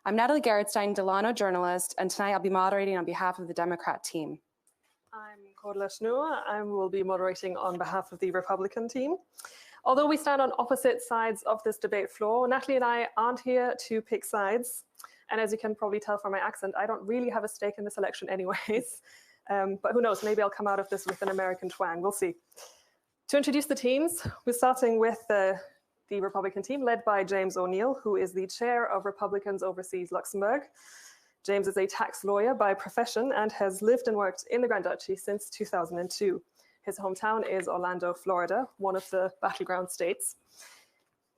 I'm Natalie Gerritstein, Delano journalist, and tonight I'll be moderating on behalf of the Democrat team. I'm Cordula Schnur. I will be moderating on behalf of the Republican team. Although we stand on opposite sides of this debate floor, Natalie and I aren't here to pick sides. And as you can probably tell from my accent, I don't really have a stake in this election anyways. But who knows, maybe I'll come out of this with an American twang. We'll see. To introduce the teams, we're starting with the Republican team led by James O'Neill, who is the chair of Republicans Overseas Luxembourg. James is a tax lawyer by profession and has lived and worked in the Grand Duchy since 2002. His hometown is Orlando, Florida, one of the battleground states.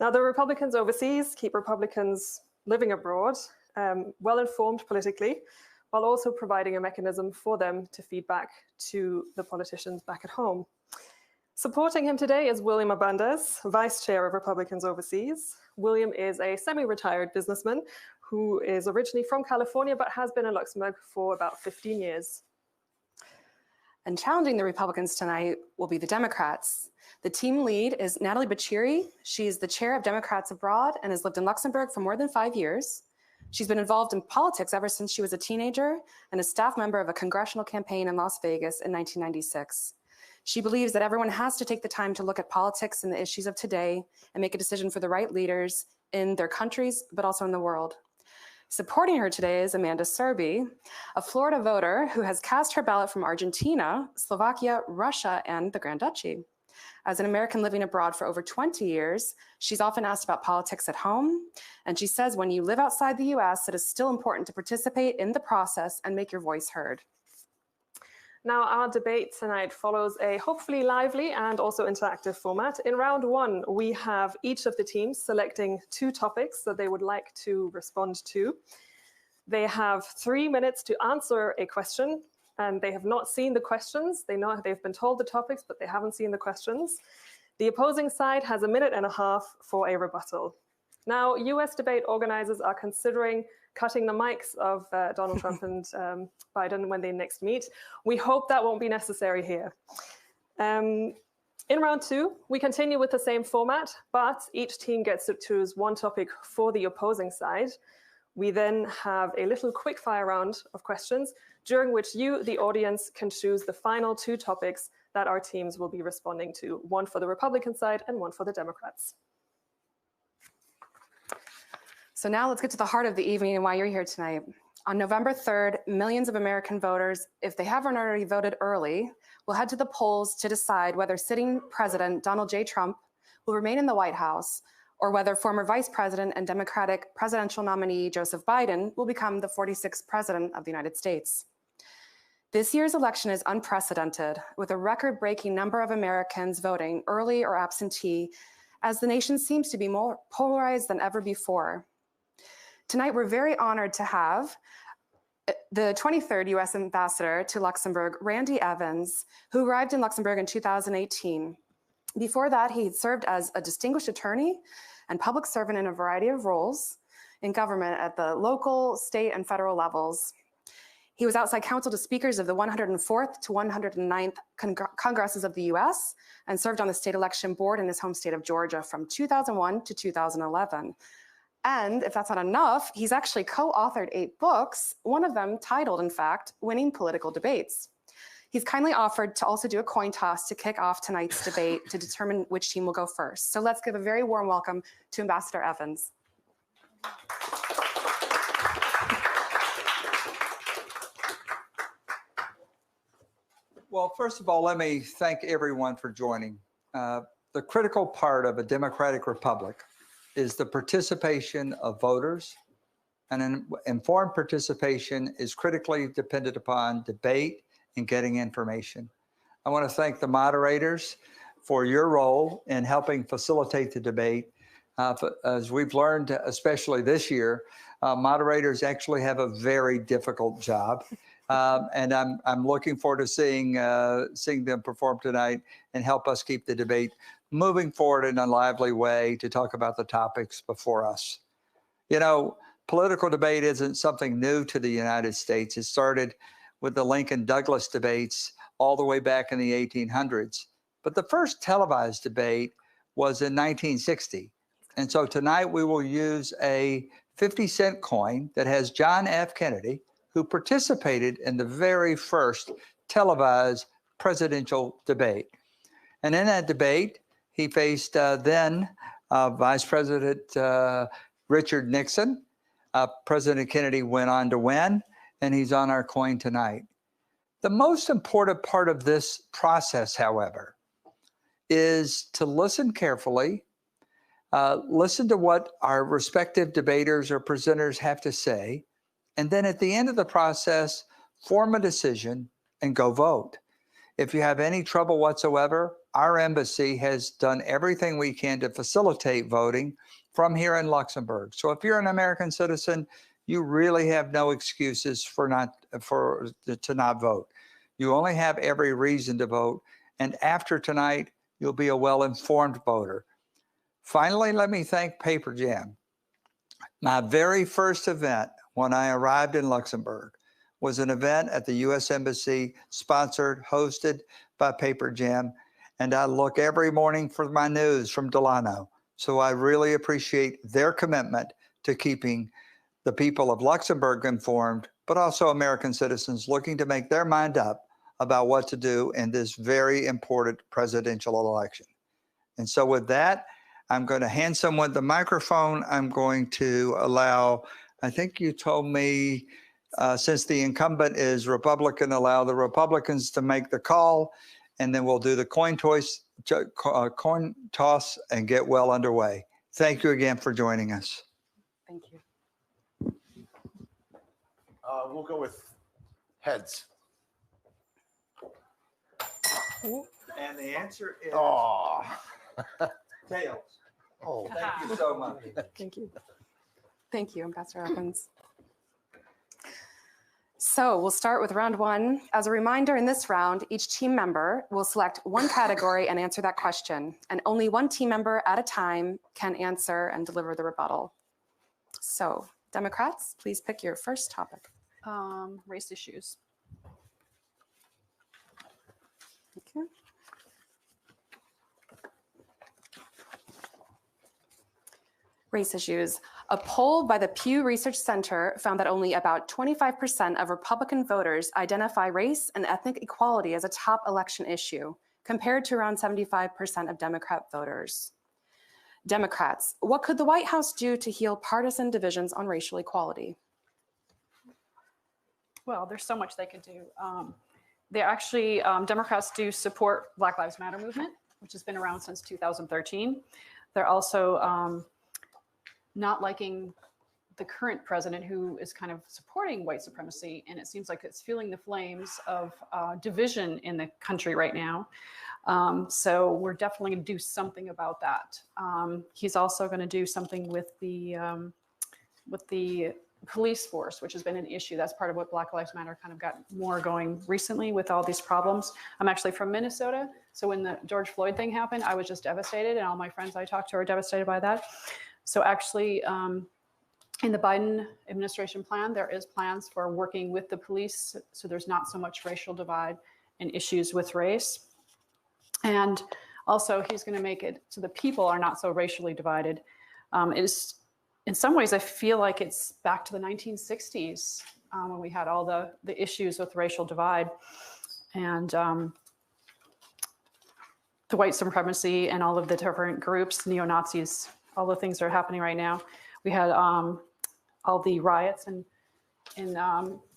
Now, the Republicans overseas keep Republicans living abroad, well-informed politically, while also providing a mechanism for them to feed back to the politicians back at home. Supporting him today is William Abandes, vice chair of Republicans Overseas. William is a semi-retired businessman who is originally from California, but has been in Luxembourg for about 15 years. And challenging the Republicans tonight will be the Democrats. The team lead is Natalie Bachiri. She's the chair of Democrats Abroad and has lived in Luxembourg for more than 5 years. She's been involved in politics ever since she was a teenager and a staff member of a congressional campaign in Las Vegas in 1996. She believes that everyone has to take the time to look at politics and the issues of today and make a decision for the right leaders in their countries, but also in the world. Supporting her today is Amanda Serby, a Florida voter who has cast her ballot from Argentina, Slovakia, Russia, and the Grand Duchy. As an American living abroad for over 20 years, she's often asked about politics at home, and she says when you live outside the US, it is still important to participate in the process and make your voice heard. Now, our debate tonight follows a hopefully lively and also interactive format. In round one, we have each of the teams selecting 2 topics that they would like to respond to. They have 3 minutes to answer a question, and they have not seen the questions. They've been told the topics, but they haven't seen the questions. The opposing side has 1.5 minutes for a rebuttal. Now, US debate organizers are considering cutting the mics of Donald Trump and Biden when they next meet. We hope that won't be necessary here. In round 2, we continue with the same format, but each team gets to choose 1 topic for the opposing side. We then have a little quick fire round of questions during which you, the audience, can choose the final 2 topics that our teams will be responding to, 1 for the Republican side and 1 for the Democrats. So now let's get to the heart of the evening and why you're here tonight. On November 3rd, millions of American voters, if they haven't already voted early, will head to the polls to decide whether sitting President Donald J. Trump will remain in the White House or whether former Vice President and Democratic presidential nominee Joseph Biden will become the 46th President of the United States. This year's election is unprecedented, with a record-breaking number of Americans voting early or absentee, as the nation seems to be more polarized than ever before. Tonight, we're very honored to have the 23rd U.S. Ambassador to Luxembourg, Randy Evans, who arrived in Luxembourg in 2018. Before that, he served as a distinguished attorney and public servant in a variety of roles in government at the local, state, and federal levels. He was outside counsel to speakers of the 104th to 109th Congresses of the U.S. and served on the state election board in his home state of Georgia from 2001 to 2011. And if that's not enough, he's actually co-authored 8 books, one of them titled, in fact, Winning Political Debates. He's kindly offered to also do a coin toss to kick off tonight's debate to determine which team will go first. So let's give a very warm welcome to Ambassador Evans. Well, first of all, let me thank everyone for joining. The critical part of a democratic republic is the participation of voters, and an informed participation is critically dependent upon debate and getting information. I want to thank the moderators for your role in helping facilitate the debate. As we've learned, especially this year, moderators actually have a very difficult job. And I'm looking forward to seeing them perform tonight and help us keep the debate moving forward in a lively way to talk about the topics before us. You know, political debate isn't something new to the United States. It started with the Lincoln-Douglas debates all the way back in the 1800s. But the first televised debate was in 1960. And so tonight we will use a 50-cent coin that has John F. Kennedy, who participated in the very first televised presidential debate. And in that debate, he faced then Vice President Richard Nixon. President Kennedy went on to win, and he's on our coin tonight. The most important part of this process, however, is to listen carefully, listen to what our respective debaters or presenters have to say, and then at the end of the process, form a decision and go vote. If you have any trouble whatsoever, our embassy has done everything we can to facilitate voting from here in Luxembourg. So if you're an American citizen, you really have no excuses to not vote. You only have every reason to vote. And after tonight, you'll be a well-informed voter. Finally, let me thank Paper Jam. My very first event when I arrived in Luxembourg was an event at the U.S. Embassy, sponsored, hosted by Paper Jam. And I look every morning for my news from Delano. So I really appreciate their commitment to keeping the people of Luxembourg informed, but also American citizens looking to make their mind up about what to do in this very important presidential election. And so with that, I'm going to hand someone the microphone. I'm going to allow, I think you told me, since the incumbent is Republican, allow the Republicans to make the call, and then we'll do the coin toss and get well underway. Thank you again for joining us. Thank you. We'll go with heads. And the answer is Oh. tails. Oh. Thank you so much. Thank you. Thank you, Ambassador Evans. So we'll start with round one. As a reminder, in this round, each team member will select one category and answer that question. And only one team member at a time can answer and deliver the rebuttal. So Democrats, please pick your first topic. Race issues. Okay. Race issues. A poll by the Pew Research Center found that only about 25% of Republican voters identify race and ethnic equality as a top election issue, compared to around 75% of Democrat voters. Democrats, what could the White House do to heal partisan divisions on racial equality? Well, there's so much they could do. They actually, Democrats do support Black Lives Matter movement, which has been around since 2013. They're also not liking the current president, who is kind of supporting white supremacy, and it seems like it's fueling the flames of division in the country right now. So we're definitely going to do something about that. He's also going to do something with the police force, which has been an issue. That's part of what Black Lives Matter kind of got more going recently with all these problems. I'm actually from Minnesota, so when the George Floyd thing happened, I was just devastated, and all my friends I talked to are devastated by that. So actually, in the Biden administration plan, there is plans for working with the police, so there's not so much racial divide and issues with race. And also, he's going to make it so the people are not so racially divided. It is, in some ways, I feel like it's back to the 1960s when we had all the issues with racial divide and the white supremacy and all of the different groups, neo-Nazis, all the things that are happening right now. We had all the riots, and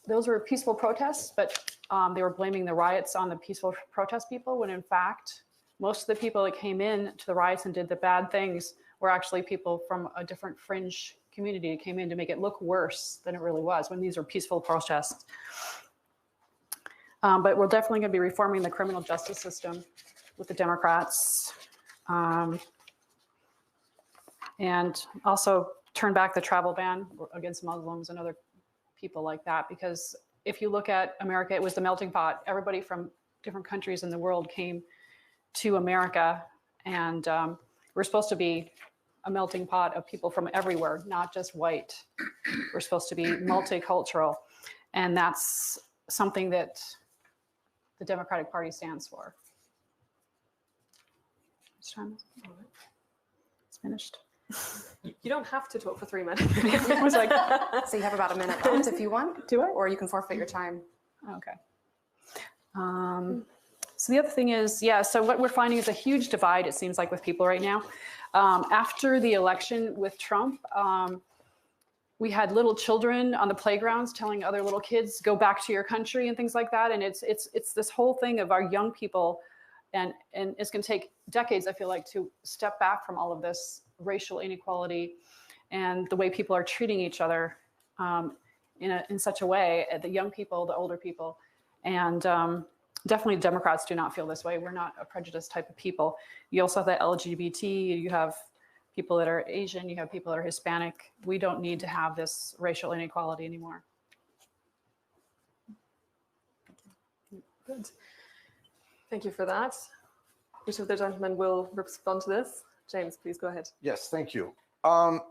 those were peaceful protests, but they were blaming the riots on the peaceful protest people, when in fact, most of the people that came in to the riots and did the bad things were actually people from a different fringe community that came in to make it look worse than it really was, when these were peaceful protests. But we're definitely going to be reforming the criminal justice system with the Democrats. And also turn back the travel ban against Muslims and other people like that. Because if you look at America, it was the melting pot. Everybody from different countries in the world came to America, and we're supposed to be a melting pot of people from everywhere, not just white. We're supposed to be multicultural. And that's something that the Democratic Party stands for. It's finished. You don't have to talk for 3 minutes. I was like, So you have about a minute left if you want. Do I? Or you can forfeit your time. okay. So the other thing is, yeah, so what we're finding is a huge divide, it seems like, with people right now. After the election with Trump, we had little children on the playgrounds telling other little kids, go back to your country and things like that. And it's this whole thing of our young people, and it's going to take decades, I feel like, to step back from all of this racial inequality and the way people are treating each other in such a way, the young people, the older people. And definitely Democrats do not feel this way. We're not a prejudiced type of people. You also have the LGBT, you have people that are Asian, you have people that are Hispanic. We don't need to have this racial inequality anymore. Good. Thank you for that. Each of the gentlemen will respond to this. James, please go ahead. Yes, thank you.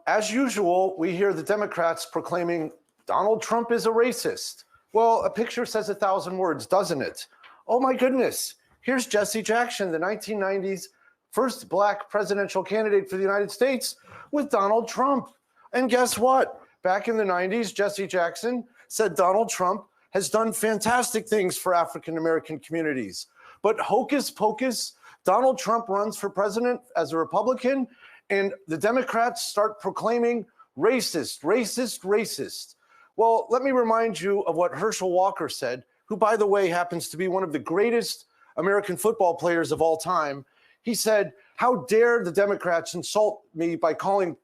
As usual, we hear the Democrats proclaiming Donald Trump is a racist. Well, a picture says 1,000 words, doesn't it? Oh my goodness. Here's Jesse Jackson, the 1990s first Black presidential candidate for the United States with Donald Trump. And guess what? Back in the 90s, Jesse Jackson said Donald Trump has done fantastic things for African-American communities. But hocus pocus, Donald Trump runs for president as a Republican, and the Democrats start proclaiming racist, racist, racist. Well, let me remind you of what Herschel Walker said, who, by the way, happens to be one of the greatest American football players of all time. He said, how dare the Democrats insult me by calling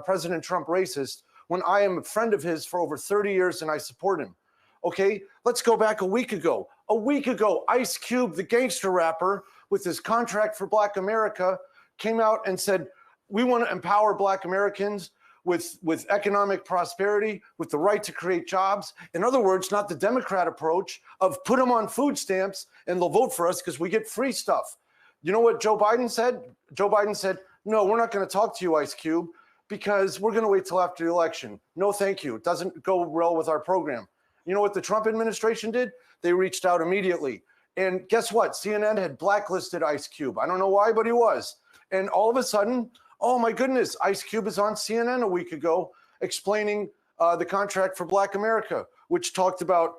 President Trump racist when I am a friend of his for over 30 years and I support him? Okay, let's go back a week ago. A week ago, Ice Cube, the gangster rapper, with his contract for Black America, came out and said, we want to empower Black Americans with economic prosperity, with the right to create jobs. In other words, not the Democrat approach of put them on food stamps and they'll vote for us because we get free stuff. You know what Joe Biden said? Joe Biden said, no, we're not going to talk to you, Ice Cube, because we're going to wait till after the election. No, thank you. It doesn't go well with our program. You know what the Trump administration did? They reached out immediately. And guess what? CNN had blacklisted Ice Cube. I don't know why, but he was. And all of a sudden, oh my goodness, Ice Cube is on CNN a week ago explaining the contract for Black America, which talked about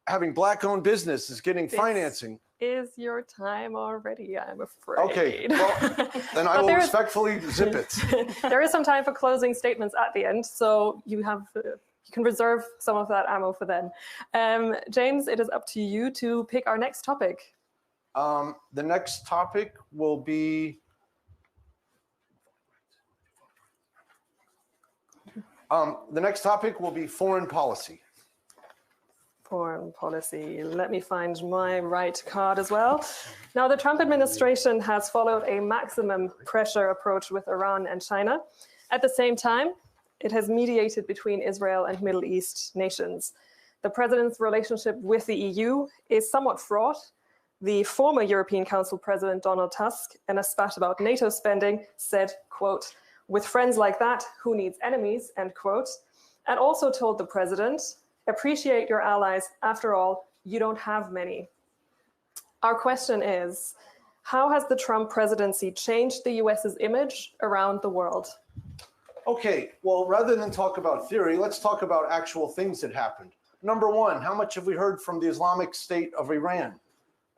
having Black-owned businesses getting financing. Is your time already? I'm afraid. Okay, well, then I will respectfully zip it. There is some time for closing statements at the end, so you can reserve some of that ammo for then. James, it is up to you to pick our next topic. The next topic will be foreign policy. Foreign policy. Let me find my right card as well. Now, the Trump administration has followed a maximum pressure approach with Iran and China. At the same time, it has mediated between Israel and Middle East nations. The president's relationship with the EU is somewhat fraught. The former European Council President Donald Tusk, in a spat about NATO spending, said, quote, with friends like that, who needs enemies, end quote, and also told the president, appreciate your allies. After all, you don't have many. Our question is, how has the Trump presidency changed the US's image around the world? Okay, well, rather than talk about theory, let's talk about actual things that happened. Number one, how much have we heard from the Islamic State of Iran?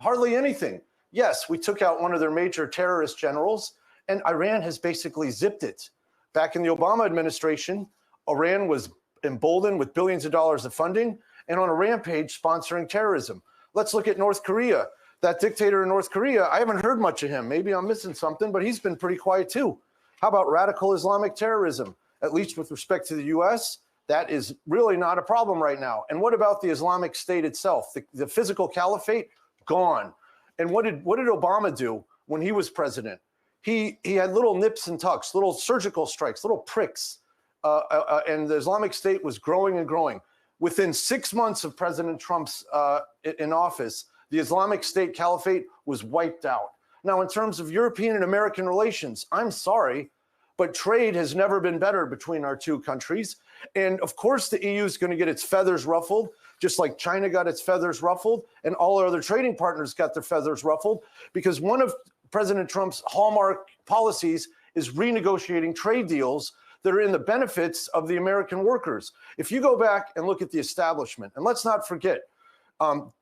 Hardly anything. Yes, we took out one of their major terrorist generals, and Iran has basically zipped it. Back in the Obama administration, Iran was emboldened with billions of dollars of funding and on a rampage sponsoring terrorism. Let's look at North Korea. That dictator in North Korea, I haven't heard much of him. Maybe I'm missing something, but he's been pretty quiet too. How about radical Islamic terrorism? At least with respect to the US, that is really not a problem right now. And what about the Islamic State itself? The physical caliphate, gone. And what did Obama do when he was president? He had little nips and tucks, little surgical strikes, little pricks. And the Islamic State was growing and growing. Within 6 months of President Trump's in office, the Islamic State caliphate was wiped out. Now, in terms of European and American relations, I'm sorry, but trade has never been better between our two countries. And of course, the EU is going to get its feathers ruffled, just like China got its feathers ruffled, and all our other trading partners got their feathers ruffled, because one of President Trump's hallmark policies is renegotiating trade deals that are in the benefits of the American workers. If you go back and look at the establishment, and let's not forget,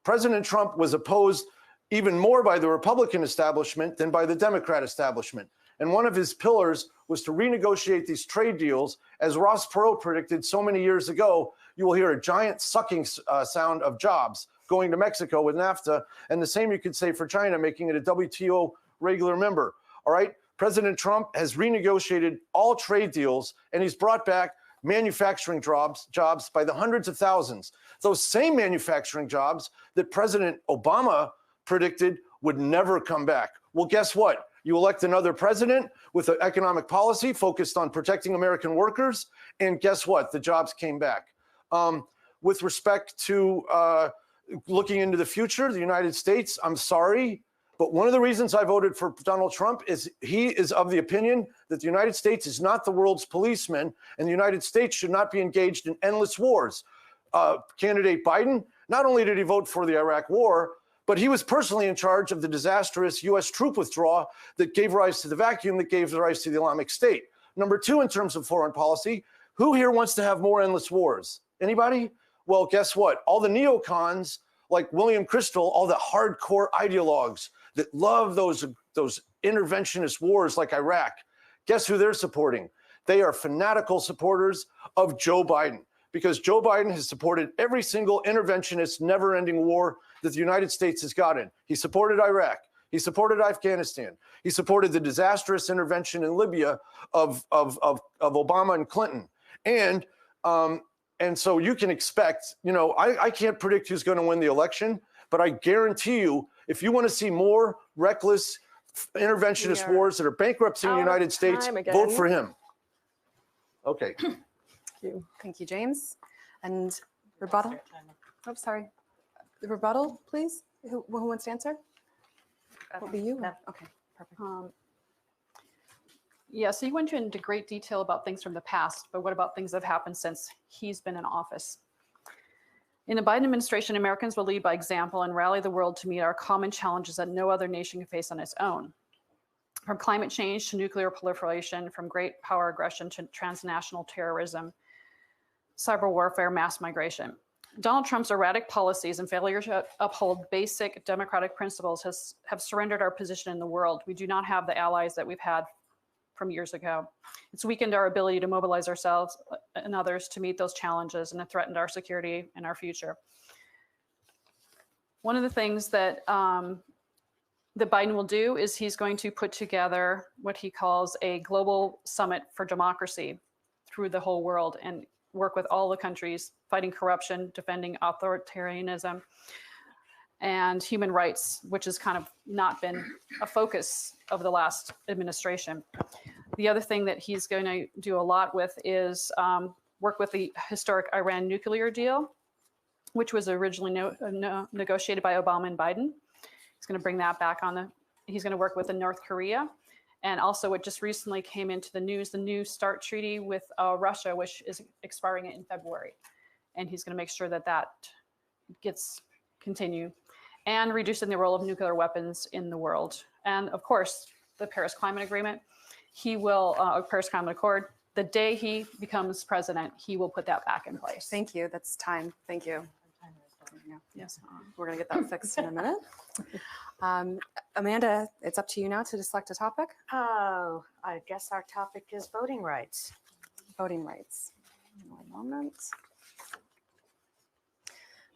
President Trump was opposed even more by the Republican establishment than by the Democrat establishment. And one of his pillars was to renegotiate these trade deals. As Ross Perot predicted so many years ago, you will hear a giant sucking sound of jobs going to Mexico with NAFTA. And the same you could say for China, making it a WTO regular member. All right. President Trump has renegotiated all trade deals, and he's brought back manufacturing jobs by the hundreds of thousands. Those same manufacturing jobs that President Obama predicted would never come back. Well, guess what? You elect another president with an economic policy focused on protecting American workers, and guess what? The jobs came back. With respect to looking into the future, the United States, I'm sorry, but one of the reasons I voted for Donald Trump is he is of the opinion that the United States is not the world's policeman, and the United States should not be engaged in endless wars. Candidate Biden, not only did he vote for the Iraq war, but he was personally in charge of the disastrous U.S. troop withdrawal that gave rise to the vacuum that gave rise to the Islamic State. Number two, in terms of foreign policy, who here wants to have more endless wars? Anybody? Well, guess what? All the neocons like William Crystal, all the hardcore ideologues that love those interventionist wars like Iraq, guess who they're supporting? They are fanatical supporters of Joe Biden, because Joe Biden has supported every single interventionist, never-ending war that the United States has gotten. He supported Iraq. He supported Afghanistan. He supported the disastrous intervention in Libya of Obama and Clinton. And so you can expect, I can't predict who's going to win the election, but I guarantee you, if you want to see more reckless interventionist wars that are bankrupting the United States, vote for him. Okay. Thank you, James. And rebuttal? Oh, sorry. The rebuttal, please. Who wants to answer? Will be you? Okay, perfect. Yeah, so you went into great detail about things from the past, but what about things that have happened since he's been in office? In the Biden administration, Americans will lead by example and rally the world to meet our common challenges that no other nation can face on its own. From climate change to nuclear proliferation, from great power aggression to transnational terrorism, cyber warfare, mass migration. Donald Trump's erratic policies and failure to uphold basic democratic principles have surrendered our position in the world. We do not have the allies that we've had from years ago. It's weakened our ability to mobilize ourselves and others to meet those challenges, and it threatened our security and our future. One of the things that that Biden will do is he's going to put together what he calls a global summit for democracy through the whole world and work with all the countries fighting corruption, defending authoritarianism, and human rights, which has kind of not been a focus of the last administration. The other thing that he's going to do a lot with is work with the historic Iran nuclear deal, which was originally negotiated by Obama and Biden. He's going to bring that back on he's going to work with North Korea. And also what just recently came into the news, the New START treaty with Russia, which is expiring in February. And he's going to make sure that that gets continued, and reducing the role of nuclear weapons in the world. And of course, the Paris Climate Agreement, he will, Paris Climate Accord, the day he becomes president, he will put that back in place. Thank you. That's time. Thank you. Yes. We're going to get that fixed in a minute. Amanda, it's up to you now to select a topic. Oh, I guess our topic is voting rights. Voting rights. One moment.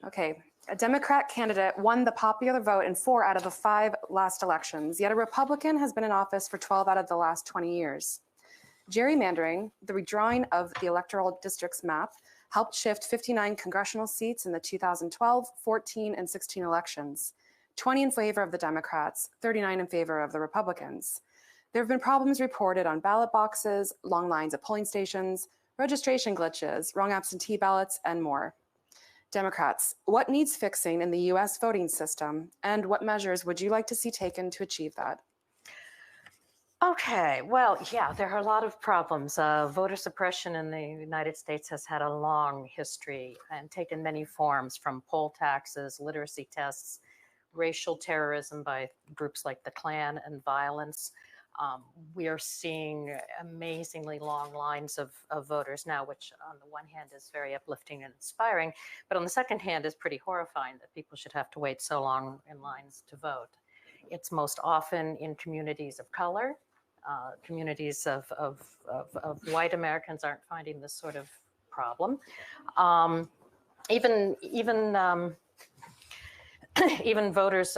Okay. A Democrat candidate won the popular vote in 4 out of the 5 last elections, yet a Republican has been in office for 12 out of the last 20 years. Gerrymandering, the redrawing of the electoral districts map, helped shift 59 congressional seats in the 2012, 14, and 16 elections, 20 in favor of the Democrats, 39 in favor of the Republicans. There have been problems reported on ballot boxes, long lines at polling stations, registration glitches, wrong absentee ballots, and more. Democrats, what needs fixing in the U.S. voting system, and what measures would you like to see taken to achieve that? Okay, well, yeah, there are a lot of problems. Voter suppression in the United States has had a long history and taken many forms, from poll taxes, literacy tests, racial terrorism by groups like the Klan, and violence. We are seeing amazingly long lines of voters now, which on the one hand is very uplifting and inspiring, but on the second hand is pretty horrifying that people should have to wait so long in lines to vote. It's most often in communities of color. Communities of white Americans aren't finding this sort of problem. Even voters,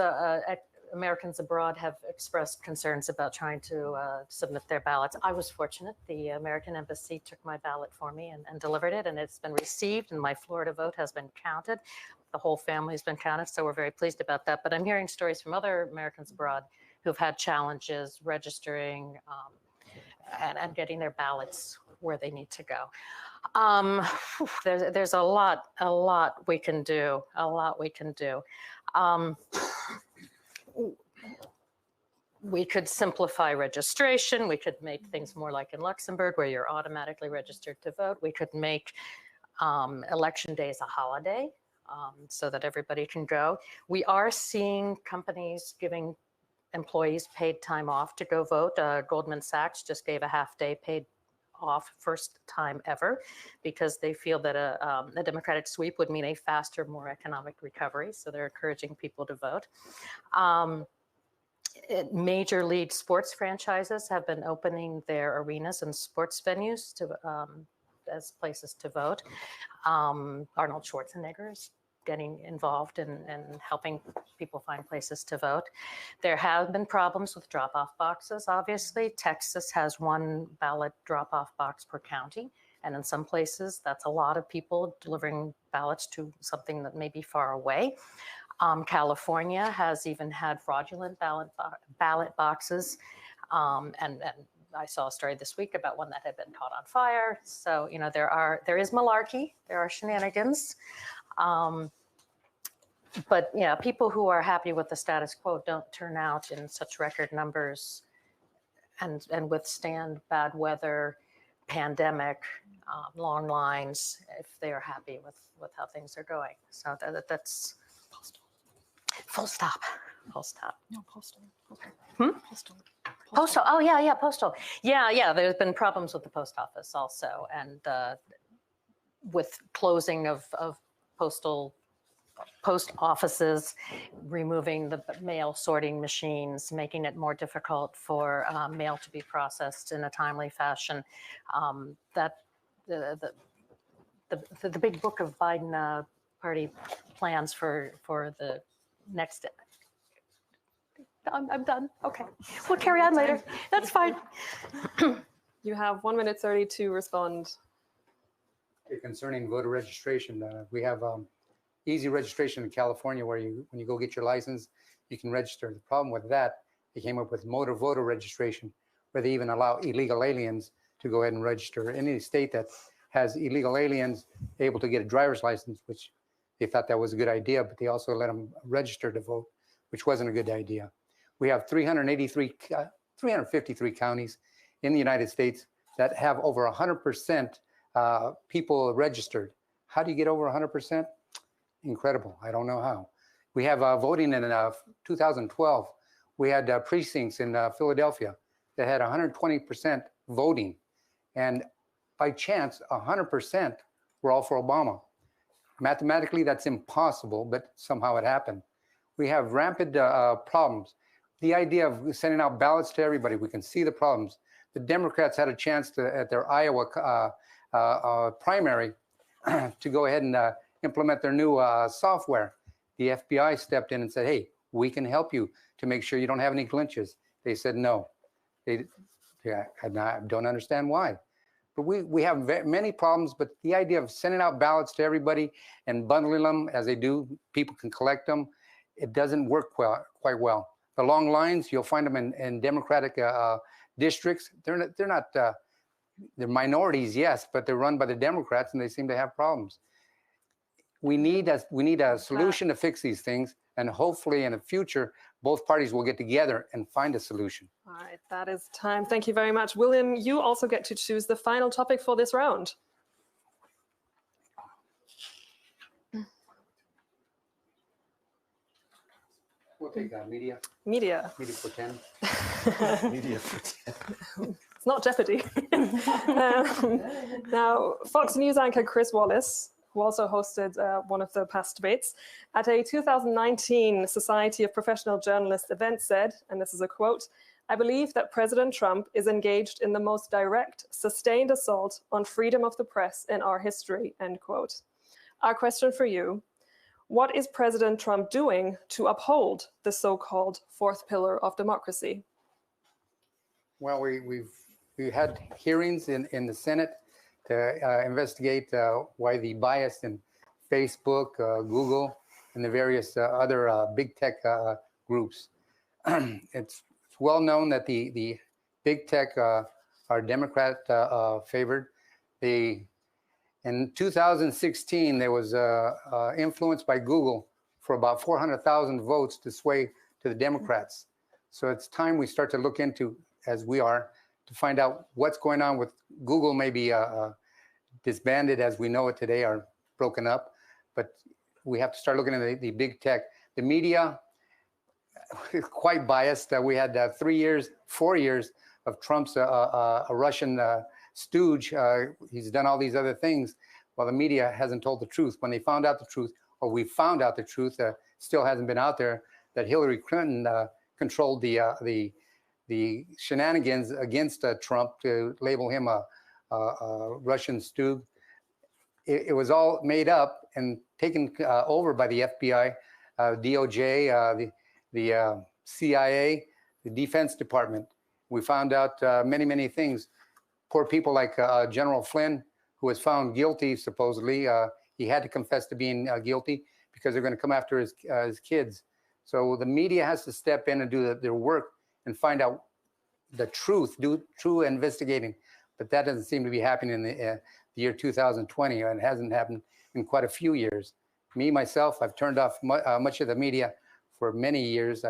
Americans abroad have expressed concerns about trying to submit their ballots. I was fortunate. The American embassy took my ballot for me and delivered it, and it's been received, and my Florida vote has been counted. The whole family has been counted, so we're very pleased about that. But I'm hearing stories from other Americans abroad who've had challenges registering and getting their ballots where they need to go. There's a lot we can do, we could simplify registration. We could make things more like in Luxembourg, where you're automatically registered to vote. We could make election days a holiday so that everybody can go. We are seeing companies giving employees paid time off to go vote. Goldman Sachs just gave a half-day paid off, first time ever, because they feel that a Democratic sweep would mean a faster, more economic recovery. So they're encouraging people to vote. Major league sports franchises have been opening their arenas and sports venues to as places to vote. Arnold Schwarzenegger is getting involved in helping people find places to vote. There have been problems with drop-off boxes, obviously. Texas has one ballot drop-off box per county, and in some places, that's a lot of people delivering ballots to something that may be far away. California has even had fraudulent ballot boxes, and I saw a story this week about one that had been caught on fire. So, you know, there is malarkey, there are shenanigans. But yeah, people who are happy with the status quo don't turn out in such record numbers and withstand bad weather, pandemic, long lines, if they are happy with how things are going. So that's postal. Full stop. Full stop. No, postal. Okay. Postal. Postal. Oh yeah, postal. Yeah. There's been problems with the post office also, and with closing of post offices, removing the mail sorting machines, making it more difficult for mail to be processed in a timely fashion. That the big book of Biden party plans for the next. I'm done. Okay, we'll carry on later. That's fine. You have 1 minute 30 to respond. Concerning voter registration, we have easy registration in California, where when you go get your license, you can register. The problem with that, they came up with motor voter registration, where they even allow illegal aliens to go ahead and register. Any state that has illegal aliens able to get a driver's license, which they thought that was a good idea, but they also let them register to vote, which wasn't a good idea. We have 353 counties in the United States that have over 100% people registered. How do you get over 100%? Incredible. I don't know how. We have voting in 2012. We had precincts in Philadelphia that had 120% voting. And by chance, 100% were all for Obama. Mathematically, that's impossible, but somehow it happened. We have rampant problems. The idea of sending out ballots to everybody, we can see the problems. The Democrats had a chance to, at their Iowa primary, to go ahead and implement their new software. The FBI stepped in and said, hey, we can help you to make sure you don't have any glitches. They said no. I don't understand why. But we have many problems, but the idea of sending out ballots to everybody and bundling them as they do, people can collect them, it doesn't work quite well. The long lines, you'll find them in Democratic districts. They're minorities, yes, but they're run by the Democrats, and they seem to have problems. We need a solution to fix these things, and hopefully in the future, both parties will get together and find a solution. All right, that is time. Thank you very much. William, you also get to choose the final topic for this round. We'll take media. Media. Media for 10. Media. It's not Jeopardy. Now, Fox News anchor Chris Wallace, who also hosted one of the past debates, at a 2019 Society of Professional Journalists event said, and this is a quote, "I believe that President Trump is engaged in the most direct, sustained assault on freedom of the press in our history," end quote. Our question for you, what is President Trump doing to uphold the so-called fourth pillar of democracy? Well, we had hearings in the Senate to investigate why the bias in Facebook, Google, and the various other big tech groups. It's well known that the big tech are Democrat favored. In 2016, there was influence by Google for about 400,000 votes to sway to the Democrats. So it's time we start to look into, as we are, to find out what's going on with Google. Maybe disbanded as we know it today, or broken up, but we have to start looking at the big tech. The media is quite biased. We had 4 years of Trump's a Russian stooge. He's done all these other things while the media hasn't told the truth. When they found out the truth, or we found out the truth, still hasn't been out there, that Hillary Clinton controlled the shenanigans against Trump to label him a Russian stooge. It was all made up and taken over by the FBI, DOJ, the CIA, the Defense Department. We found out many things. Poor people like General Flynn, who was found guilty, supposedly. He had to confess to being guilty because they're going to come after his kids. So the media has to step in and do their work and find out the truth, do true investigating. But that doesn't seem to be happening in the year 2020, and it hasn't happened in quite a few years. Me, myself, I've turned off much of the media for many years.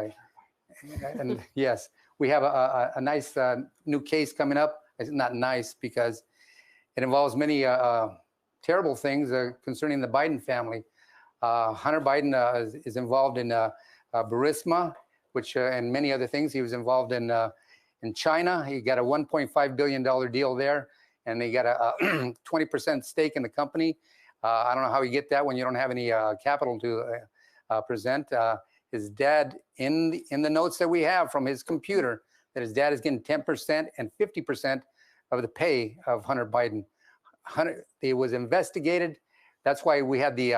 And yes, we have a nice new case coming up. It's not nice because it involves many terrible things concerning the Biden family. Hunter Biden is involved in Burisma, which and many other things. He was involved in China. He got a $1.5 billion deal there, and he got a 20% stake in the company. I don't know how you get that when you don't have any capital to present. His dad, in the notes that we have from his computer, that his dad is getting 10% and 50% of the pay of Hunter Biden. It was investigated. That's why we had the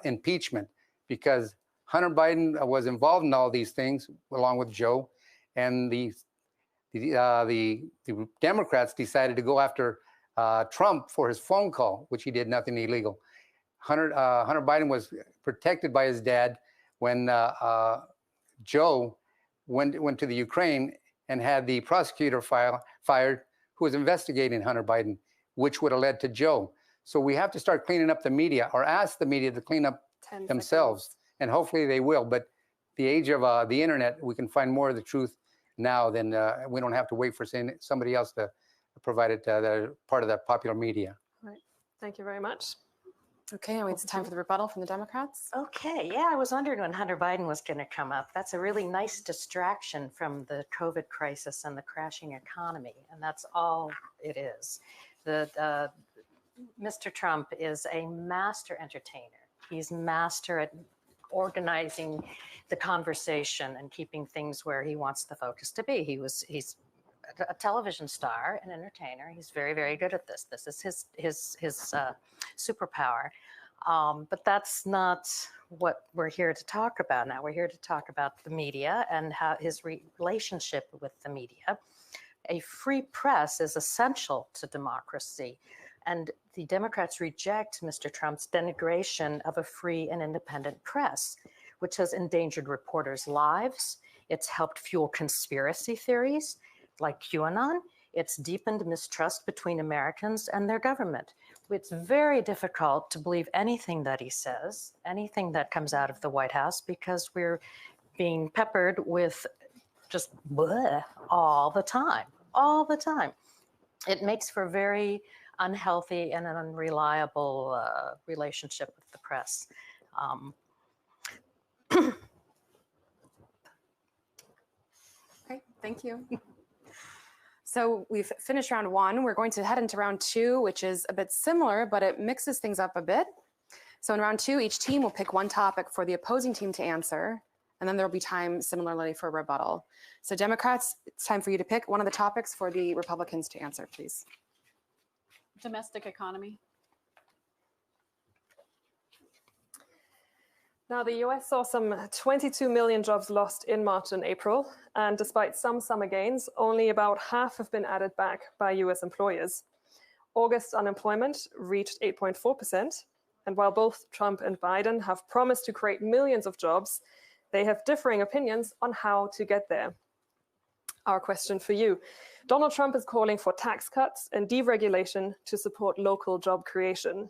impeachment, because Hunter Biden was involved in all these things along with Joe, and the Democrats decided to go after Trump for his phone call, which he did nothing illegal. Hunter Biden was protected by his dad when Joe went to the Ukraine and had the prosecutor fired who was investigating Hunter Biden, which would have led to Joe. So we have to start cleaning up the media, or ask the media to clean up themselves. And hopefully they will. But the age of the internet, we can find more of the truth now than we don't have to wait for somebody else to provide it, that are part of that popular media. Right. Thank you very much. Okay, and it's time for the rebuttal from the Democrats. Okay, yeah, I was wondering when Hunter Biden was going to come up. That's a really nice distraction from the COVID crisis and the crashing economy, and that's all it is. Mr. Trump is a master entertainer. He's master at organizing the conversation and keeping things where he wants the focus to be. He's a television star, an entertainer. He's very good at this. This is his superpower. But that's not what we're here to talk about now. We're here to talk about the media and how his relationship with the media. A free press is essential to democracy. And the Democrats reject Mr. Trump's denigration of a free and independent press, which has endangered reporters' lives. It's helped fuel conspiracy theories like QAnon. It's deepened mistrust between Americans and their government. It's very difficult to believe anything that he says, anything that comes out of the White House, because we're being peppered with just bleh all the time. It makes for very unhealthy and an unreliable relationship with the press. Thank you. So we've finished round one. We're going to head into round two, which is a bit similar, but it mixes things up a bit. So in round two, each team will pick one topic for the opposing team to answer, and then there'll be time similarly for rebuttal. So Democrats, it's time for you to pick one of the topics for the Republicans to answer, please. Domestic economy. Now, the US saw some 22 million jobs lost in March and April, and despite some summer gains, only about half have been added back by US employers. August unemployment reached 8.4%, and while both Trump and Biden have promised to create millions of jobs, they have differing opinions on how to get there. Our question for you. Donald Trump is calling for tax cuts and deregulation to support local job creation.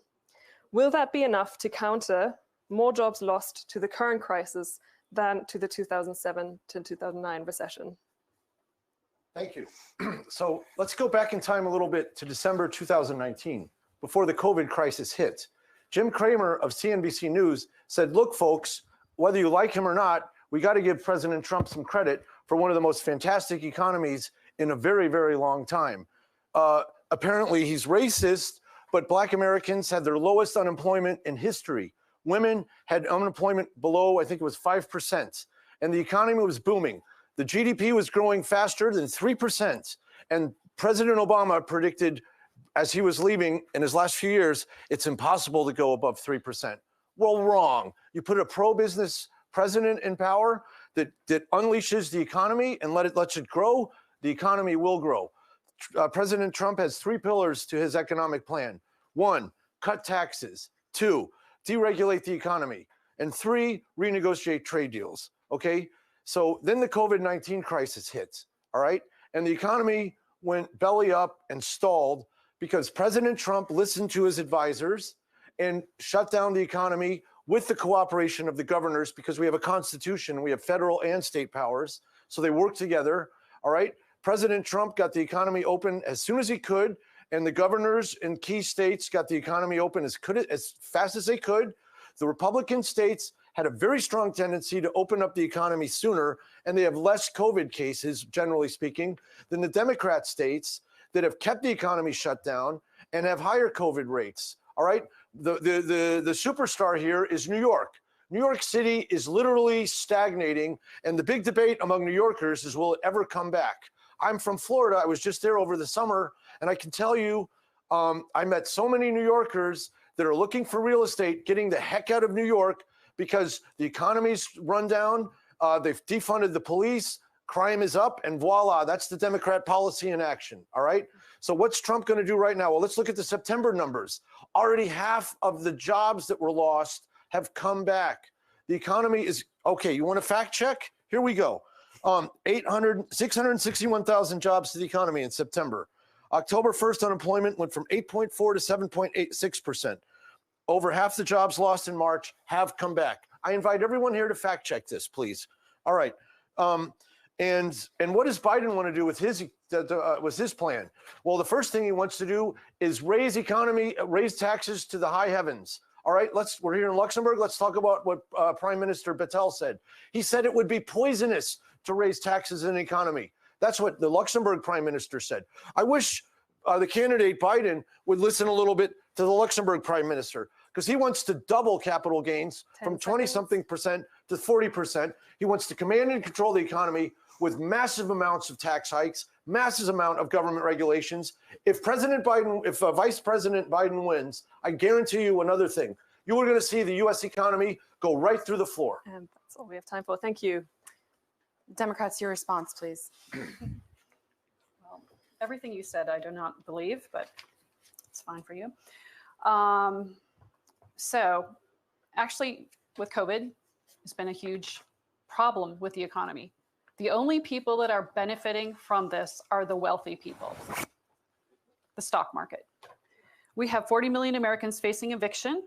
Will that be enough to counter more jobs lost to the current crisis than to the 2007 to 2009 recession? Thank you. So let's go back in time a little bit to December 2019, before the COVID crisis hit. Jim Cramer of CNBC News said, look, folks, whether you like him or not, we got to give President Trump some credit for one of the most fantastic economies in a very, very long time. Apparently, he's racist, but Black Americans had their lowest unemployment in history. Women had unemployment below, I think it was 5%, and the economy was booming. The GDP was growing faster than 3%, and President Obama predicted, as he was leaving in his last few years, it's impossible to go above 3%. Well, wrong. You put a pro-business president in power that unleashes the economy and lets it grow, the economy will grow. President Trump has three pillars to his economic plan. 1, cut taxes. 2, deregulate the economy. And 3, renegotiate trade deals. Okay? So then the COVID-19 crisis hit, all right? And the economy went belly up and stalled because President Trump listened to his advisors and shut down the economy with the cooperation of the governors, because we have a constitution, we have federal and state powers, so they work together, all right? President Trump got the economy open as soon as he could, and the governors in key states got the economy open as fast as they could. The Republican states had a very strong tendency to open up the economy sooner, and they have less COVID cases, generally speaking, than the Democrat states that have kept the economy shut down and have higher COVID rates. All right, the superstar here is New York. New York City is literally stagnating, and the big debate among New Yorkers is, will it ever come back? I'm from Florida. I was just there over the summer, and I can tell you, I met so many New Yorkers that are looking for real estate, getting the heck out of New York because the economy's run down. They've defunded the police. Crime is up, and voila, that's the Democrat policy in action, all right? So what's Trump going to do right now? Well, let's look at the September numbers. Already half of the jobs that were lost have come back. The economy is, okay, you want a fact check? Here we go. 661,000 jobs to the economy in September. October 1st, unemployment went from 8.4 to 7.86%. Over half the jobs lost in March have come back. I invite everyone here to fact check this, please. All right. And what does Biden want to do with his plan? Well, the first thing he wants to do is raise taxes to the high heavens. All right, we're here in Luxembourg. Let's talk about what Prime Minister Bettel said. He said it would be poisonous to raise taxes in the economy. That's what the Luxembourg Prime Minister said. I wish the candidate Biden would listen a little bit to the Luxembourg Prime Minister, because he wants to double capital gains from 20-something% to 40%. He wants to command and control the economy with massive amounts of tax hikes, massive amount of government regulations. If Vice President Biden wins, I guarantee you another thing. You are going to see the U.S. economy go right through the floor. And that's all we have time for. Thank you. Democrats, your response, please. Well, everything you said, I do not believe, but it's fine for you. So actually, with COVID, it's been a huge problem with the economy. The only people that are benefiting from this are the wealthy people, the stock market. We have 40 million Americans facing eviction.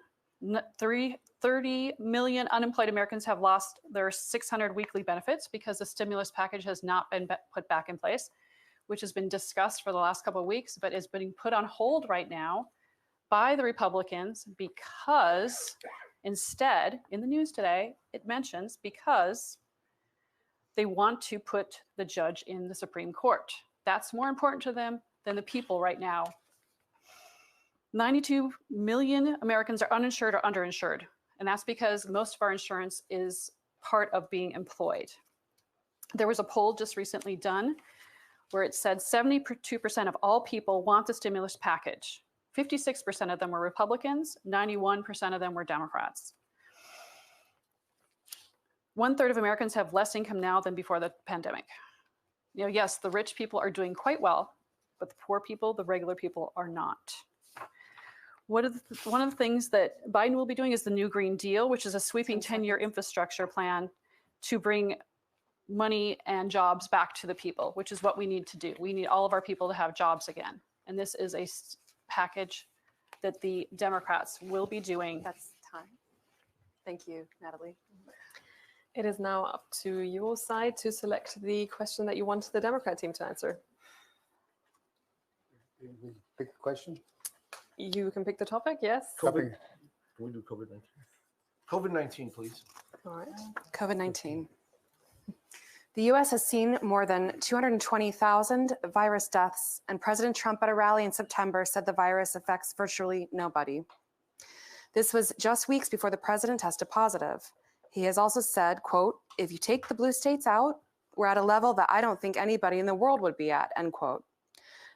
30 million unemployed Americans have lost their 600 weekly benefits because the stimulus package has not been put back in place, which has been discussed for the last couple of weeks, but is being put on hold right now by the Republicans because instead, in the news today, it mentions because They want to put the judge in the Supreme Court. That's more important to them than the people right now. 92 million Americans are uninsured or underinsured, and that's because most of our insurance is part of being employed. There was a poll just recently done where it said 72% of all people want the stimulus package. 56% of them were Republicans, 91% of them were Democrats. 1/3 of Americans have less income now than before the pandemic. You know, yes, the rich people are doing quite well, but the poor people, the regular people, are not. One of the things that Biden will be doing is the New Green Deal, which is a sweeping 10-year infrastructure plan to bring money and jobs back to the people, which is what we need to do. We need all of our people to have jobs again. And this is a package that the Democrats will be doing. That's time. Thank you, Natalie. It is now up to your side to select the question that you want the Democrat team to answer. Pick a question. You can pick the topic, yes? COVID. Can we do COVID-19? COVID-19, please. All right. COVID-19. The US has seen more than 220,000 virus deaths, and President Trump at a rally in September said the virus affects virtually nobody. This was just weeks before the president tested positive. He has also said, quote, "If you take the blue states out, we're at a level that I don't think anybody in the world would be at," end quote.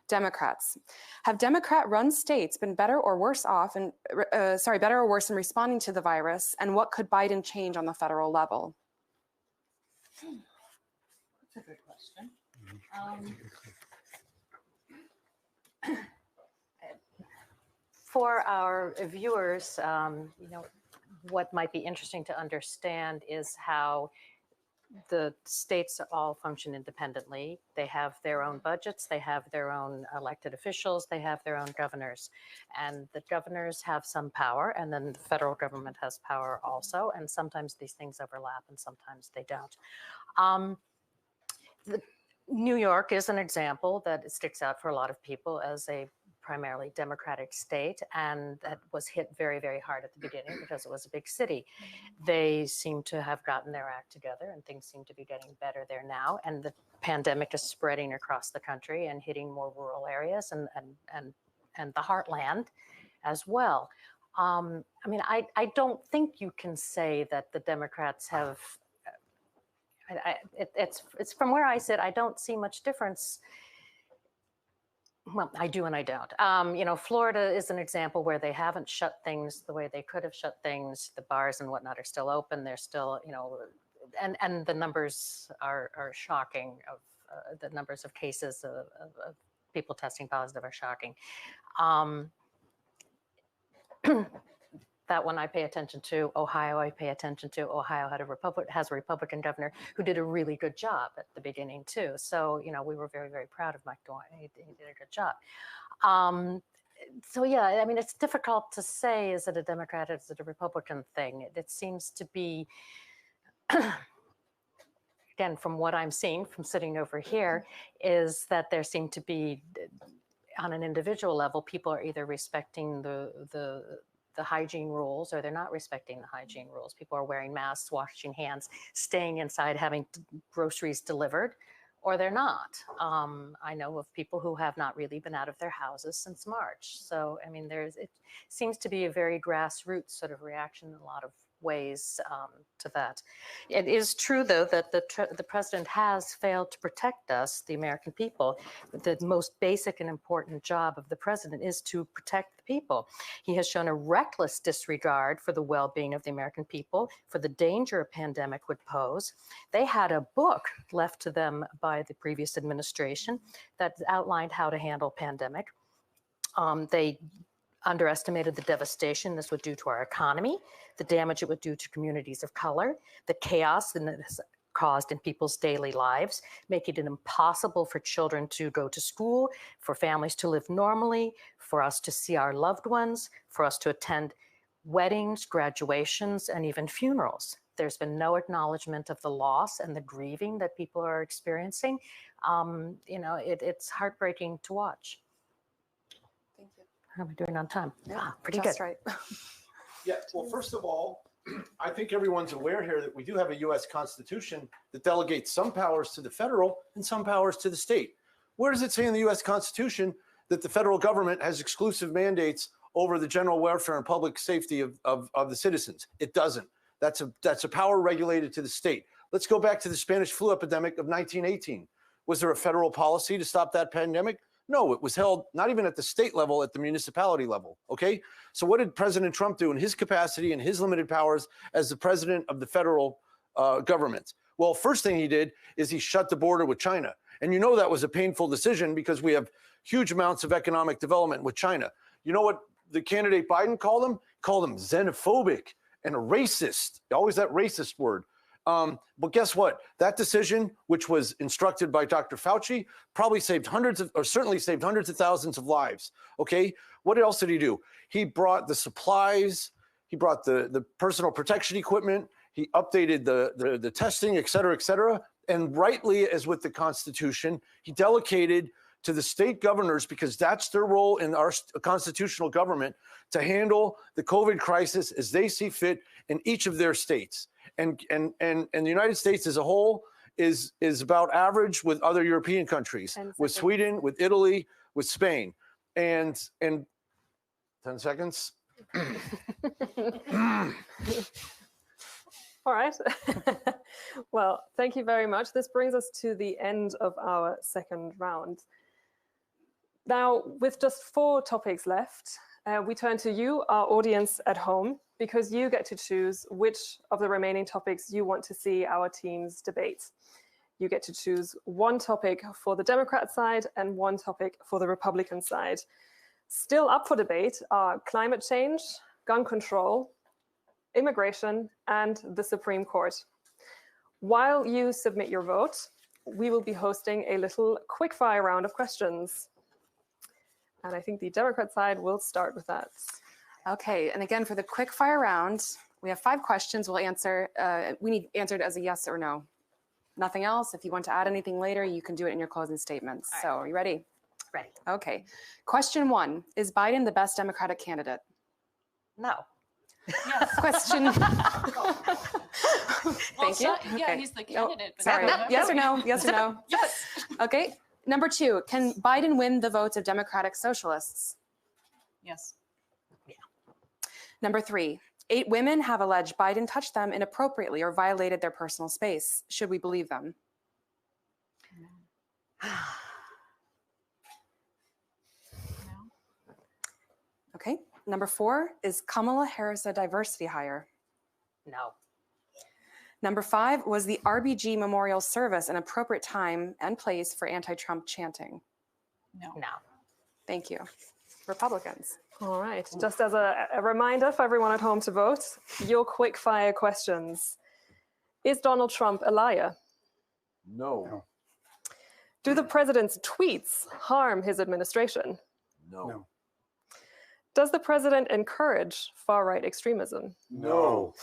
Democrats. Have Democrat-run states been better or worse in responding to the virus, and what could Biden change on the federal level? That's a good question. For our viewers, what might be interesting to understand is how the states all function independently. They have their own budgets, they have their own elected officials, they have their own governors. And the governors have some power, and then the federal government has power also. And sometimes these things overlap and sometimes they don't. New York is an example that sticks out for a lot of people as a primarily Democratic state, and that was hit very, very hard at the beginning because it was a big city. They seem to have gotten their act together, and things seem to be getting better there now. And the pandemic is spreading across the country and hitting more rural areas and the heartland as well. I don't think you can say that the Democrats have. It's from where I sit, I don't see much difference. Well, I do and I don't. Florida is an example where they haven't shut things the way they could have shut things. The bars and whatnot are still open. They're still, and the numbers are shocking. The numbers of cases of people testing positive are shocking. That one I pay attention to. Ohio, I pay attention to. Ohio has a Republican governor who did a really good job at the beginning too. So, we were very, very proud of Mike DeWine. He did a good job. It's difficult to say, is it a Democrat, is it a Republican thing? It seems to be, again, from what I'm seeing from sitting over here, is that there seem to be, on an individual level, people are either respecting the hygiene rules, or they're not respecting the hygiene rules. People are wearing masks, washing hands, staying inside, having groceries delivered, or they're not. I know of people who have not really been out of their houses since March. So, it seems to be a very grassroots sort of reaction in a lot of ways to that. It is true, though, that the president has failed to protect us, the American people. The most basic and important job of the president is to protect the people. He has shown a reckless disregard for the well-being of the American people, for the danger a pandemic would pose. They had a book left to them by the previous administration that outlined how to handle pandemic. They underestimated the devastation this would do to our economy, the damage it would do to communities of color, the chaos that it has caused in people's daily lives, making it impossible for children to go to school, for families to live normally, for us to see our loved ones, for us to attend weddings, graduations, and even funerals. There's been no acknowledgement of the loss and the grieving that people are experiencing. It's heartbreaking to watch. Thank you. How are we doing on time? Yeah, pretty just good. right. Yeah, well, first of all, I think everyone's aware here that we do have a U.S. Constitution that delegates some powers to the federal and some powers to the state. Where does it say in the U.S. Constitution that the federal government has exclusive mandates over the general welfare and public safety of the citizens? It doesn't. That's a power regulated to the state. Let's go back to the Spanish flu epidemic of 1918. Was there a federal policy to stop that pandemic? No, it was held not even at the state level, at the municipality level, okay? So what did President Trump do in his capacity and his limited powers as the president of the federal government? Well, first thing he did is he shut the border with China. And you know that was a painful decision because we have huge amounts of economic development with China. You know what the candidate Biden called them? Called them xenophobic and a racist, always that racist word. But guess what? That decision, which was instructed by Dr. Fauci, probably saved certainly saved hundreds of thousands of lives. Okay. What else did he do? He brought the supplies. He brought the personal protection equipment. He updated the testing, et cetera, and rightly, as with the Constitution, he delegated to the state governors, because that's their role in our constitutional government, to handle the COVID crisis as they see fit in each of their states. And the United States as a whole is about average with other European countries, with Sweden, with Italy, with Spain. And 10 seconds. All right. Well, thank you very much. This brings us to the end of our second round. Now, with just 4 topics left, we turn to you, our audience at home, because you get to choose which of the remaining topics you want to see our teams debate. You get to choose one topic for the Democrat side and one topic for the Republican side. Still up for debate are climate change, gun control, immigration, and the Supreme Court. While you submit your vote, we will be hosting a little quickfire round of questions. And I think the Democrat side will start with that. Okay, and again, for the quick fire round, we have 5 questions we'll answer. We need answered as a yes or no. Nothing else. If you want to add anything later, you can do it in your closing statements. All right. So are you ready? Ready. Okay. Question 1, is Biden the best Democratic candidate? No. Yes. Question. Thank you. Yeah, Okay. he's the candidate. But Sorry. no. Yes or no? Yes or no? Yes. Okay. Number 2, can Biden win the votes of Democratic Socialists? Yes. Number 3, 8 women have alleged Biden touched them inappropriately or violated their personal space. Should we believe them? Okay. Number 4, is Kamala Harris a diversity hire? No. Number 5, was the RBG memorial service an appropriate time and place for anti-Trump chanting? No. No. Thank you. Republicans. All right, just as a reminder for everyone at home to vote, your quick fire questions. Is Donald Trump a liar? No. Do the president's tweets harm his administration? No. Does the president encourage far-right extremism? No.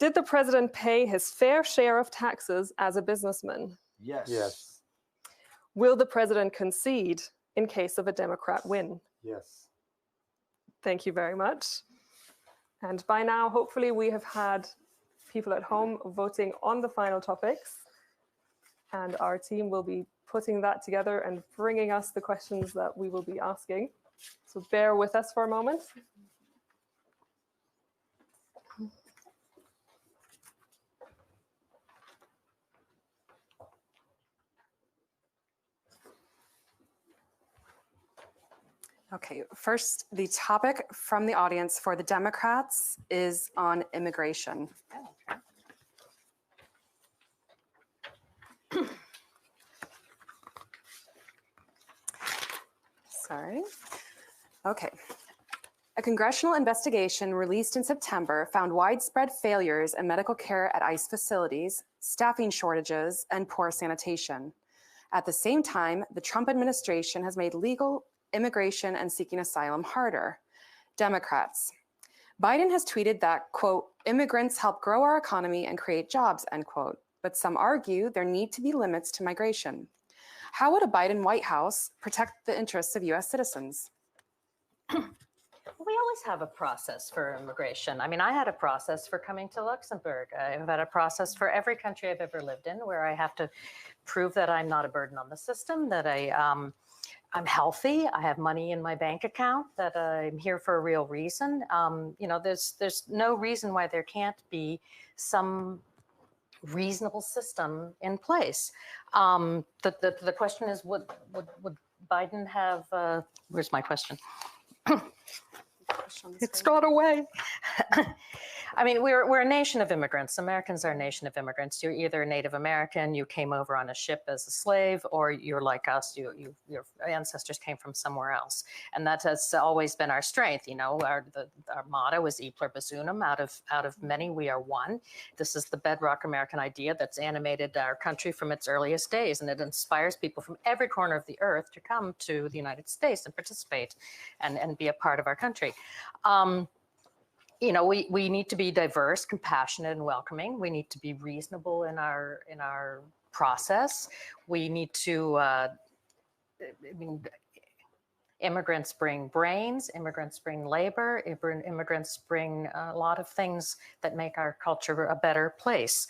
Did the president pay his fair share of taxes as a businessman? Yes. Yes. Will the president concede in case of a Democrat win? Yes. Thank you very much. And by now, hopefully, we have had people at home voting on the final topics. And our team will be putting that together and bringing us the questions that we will be asking. So bear with us for a moment. Okay, first, the topic from the audience for the Democrats is on immigration. Sorry. Okay. A congressional investigation released in September found widespread failures in medical care at ICE facilities, staffing shortages, and poor sanitation. At the same time, the Trump administration has made legal immigration and seeking asylum harder. Democrats. Biden has tweeted that, quote, immigrants help grow our economy and create jobs, end quote. But some argue there need to be limits to migration. How would a Biden White House protect the interests of US citizens? We always have a process for immigration. I mean, I had a process for coming to Luxembourg. I've had a process for every country I've ever lived in where I have to prove that I'm not a burden on the system, that I'm healthy, I have money in my bank account, that I'm here for a real reason. You know, there's no reason why there can't be some reasonable system in place. The question is, would Biden have, where's my question? It's got away. I mean, we're a nation of immigrants. Americans are a nation of immigrants. You're either Native American, you came over on a ship as a slave, or you're like us, your ancestors came from somewhere else. And that has always been our strength. You know, our motto is E pluribus unum, out of many we are one. This is the bedrock American idea that's animated our country from its earliest days, and it inspires people from every corner of the earth to come to the United States and participate and be a part of our country. You know, we need to be diverse, compassionate, and welcoming. We need to be reasonable in our process. We need to, I mean, immigrants bring brains, immigrants bring labor, immigrants bring a lot of things that make our culture a better place.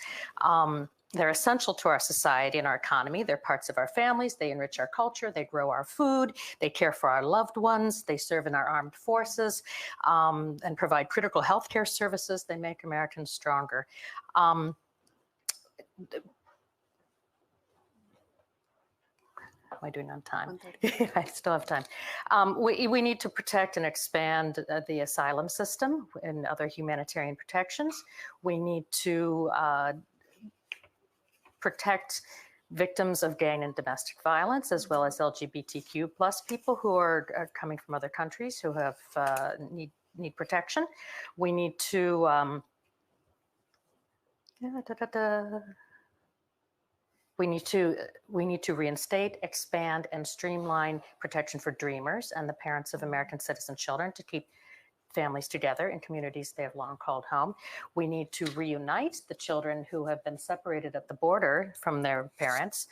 They're essential to our society and our economy. They're parts of our families. They enrich our culture. They grow our food. They care for our loved ones. They serve in our armed forces and provide critical healthcare services. They make Americans stronger. How am I doing on time? I still have time. We need to protect and expand the asylum system and other humanitarian protections. We need to protect victims of gang and domestic violence, as well as LGBTQ plus people who are coming from other countries who have need protection. We need to we need to reinstate, expand, and streamline protection for Dreamers and the parents of American citizen children to keep families together in communities they have long called home. We need to reunite the children who have been separated at the border from their parents.